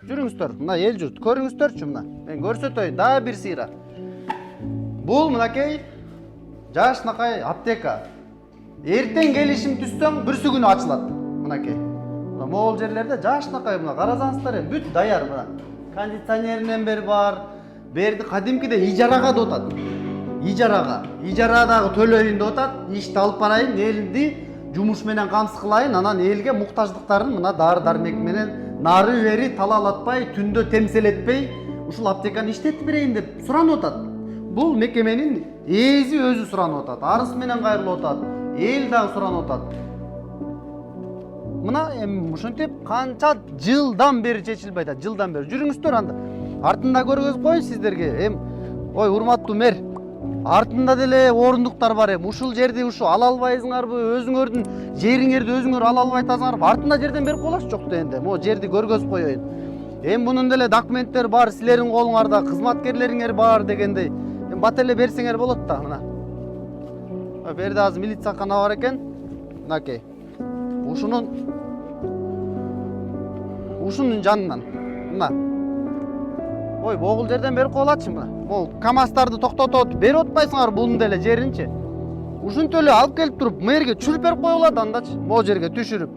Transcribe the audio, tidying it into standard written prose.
жүрүңүздөр. Мына эл журт көрүңүздөрчү мына. Мен көрсөтөйүн дагы бир сыйра. Бул мынакей жашнакай аптека. Эртең келишим түссөң бүрсү күнү ачылат. Мынакей. Мына могул жерлерде жашнакай мына карасаңыздар бүт даяр мына. Кондиционеринен бери бар. Берди кадимкиде ижарага да отат. Ижарадагы төлөйүн деп атат. Ишти алып барайын, элди жумуш менен камсыз кылайын, анан элге муктаждыктарын мына дары дармек менен нары бери талаалатпай, түндө темселетпей, ушул аптеканы иштетип берейин деп суранып атат. Бул мекеменин ээси өзү суранып атат. Арыз менен кайрылып атат. Эл дагы суранып атат. Мына эми ушинтип канча жылдан бери чечилбей атат. Жылдан бери. Жүрүңүздөр анда. Артында көргөзүп коеюн сиздерге. Ой, урматтуу мэр. Артында деле орундуктар бар ушул жерди ала албайсыңарбы? Өзүңөрдүн жериңерди өзүңөр ала албай атасыңарбы? Артында жерден берип коелачы жок дегенде. Могу жерди көргөзүп коеюн. Мунун деле документтер бар, силердин колуңарда кызматкерлериңер бар дегендей. Бат эле берсеңер болот да, мына. Берде азыр милициякана бар экен. Мынакей. Ушунун жанынан. Мына. Ой, могул жерден берип коелачы мына. Могул КамАЗдарды токтотуп берип атпайсыңар бунун деле жеринчи. Ушинтип эле алып келип туруп мэрге чүрүп берип коюлат андачы. Могул жерге түшүрүп.